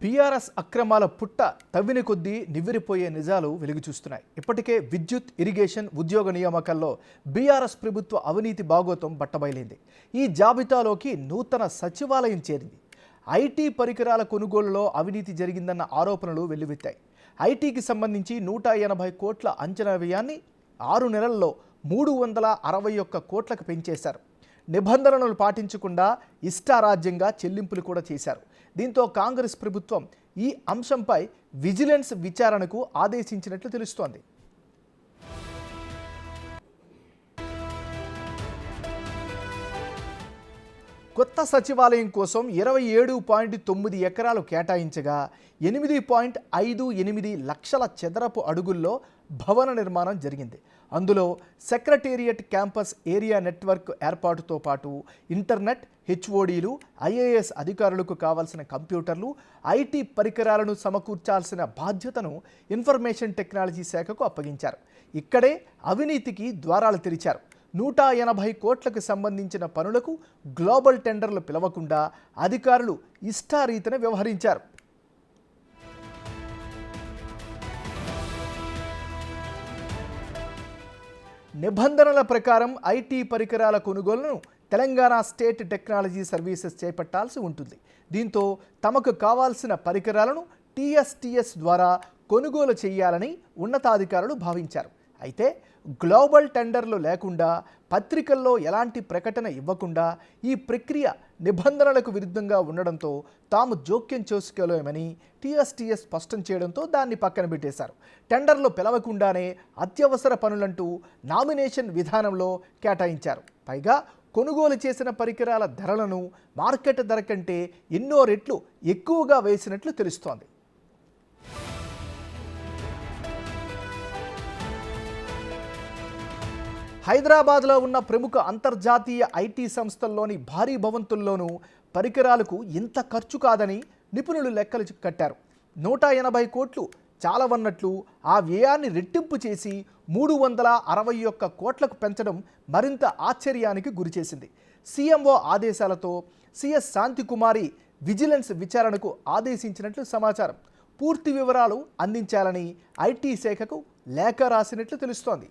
BRS అక్రమాల పుట్ట తవ్విన కొద్దీ నివ్వెరపోయే నిజాలు వెలుగు చూస్తున్నాయి. ఇప్పటికే విద్యుత్, ఇరిగేషన్, ఉద్యోగ నియామకాల్లో బీఆర్ఎస్ ప్రభుత్వ అవినీతి బాగోతం బట్టబయలైంది. ఈ జాబితాలోకి నూతన సచివాలయం చేరింది. ఐటీ పరికరాల కొనుగోలులో అవినీతి జరిగిందన్న ఆరోపణలు వెల్లువెత్తాయి. ఐటీకి సంబంధించి 180 కోట్ల అంచనా వ్యయాన్ని 6 నెలల్లో 361 కోట్లకు పెంచేశారు. నిబంధనలు పాటించకుండా ఇష్టారాజ్యంగా చెల్లింపులు కూడా చేశారు. దీంతో కాంగ్రెస్ ప్రభుత్వం ఈ అంశంపై విజిలెన్స్ విచారణకు ఆదేశించినట్లు తెలుస్తోంది. కొత్త సచివాలయం కోసం 27.9 ఎకరాలు కేటాయించగా 8.58 లక్షల చదరపు అడుగుల్లో భవన నిర్మాణం జరిగింది. అందులో సెక్రటేరియట్ క్యాంపస్ ఏరియా నెట్వర్క్ ఏర్పాటుతో పాటు ఇంటర్నెట్, హెచ్ఓడీలు, ఐఏఎస్ అధికారులకు కావాల్సిన కంప్యూటర్లు, ఐటీ పరికరాలను సమకూర్చాల్సిన బాధ్యతను ఇన్ఫర్మేషన్ టెక్నాలజీ శాఖకు అప్పగించారు. ఇక్కడే అవినీతికి ద్వారాలు తెరిచారు. 180 కోట్లకు సంబంధించిన పనులకు గ్లోబల్ టెండర్లు పిలవకుండా అధికారులు ఇష్టారీతిన వ్యవహరించారు. నిబంధనల ప్రకారం ఐటీ పరికరాల కొనుగోలును తెలంగాణ స్టేట్ టెక్నాలజీ సర్వీసెస్ చేపట్టాల్సి ఉంటుంది. దీంతో తమకు కావాల్సిన పరికరాలను టీఎస్టీఎస్ ద్వారా కొనుగోలు చేయాలని ఉన్నతాధికారులు భావించారు. అయితే గ్లోబల్ టెండర్లు లేకుండా, పత్రికల్లో ఎలాంటి ప్రకటన ఇవ్వకుండా ఈ ప్రక్రియ నిబంధనలకు విరుద్ధంగా ఉండడంతో తాము జోక్యం చేసుకోలేమని టీఎస్టీఎస్ స్పష్టం చేయడంతో దాన్ని పక్కన పెట్టేశారు. టెండర్లు పిలవకుండానే అత్యవసర పనులంటూ నామినేషన్ విధానంలో కేటాయించారు. పైగా కొనుగోలు చేసిన పరికరాల ధరలను మార్కెట్ ధర కంటే ఎన్నో రెట్లు ఎక్కువగా వేసినట్లు తెలుస్తోంది. హైదరాబాద్లో ఉన్న ప్రముఖ అంతర్జాతీయ ఐటీ సంస్థల్లోని భారీ భవంతుల్లోనూ పరికరాలకు ఇంత ఖర్చు కాదని నిపుణులు లెక్కలు కట్టారు. 180 కోట్లు చాలవన్నట్లు ఆ వ్యయాన్ని రెట్టింపు చేసి 361 కోట్లకు పెంచడం మరింత ఆశ్చర్యానికి గురిచేసింది. సీఎంఓ ఆదేశాలతో సిఎస్ శాంతికుమారి విజిలెన్స్ విచారణకు ఆదేశించినట్లు సమాచారం. పూర్తి వివరాలు అందించాలని ఐటీ శాఖకు లేఖ రాసినట్లు తెలుస్తోంది.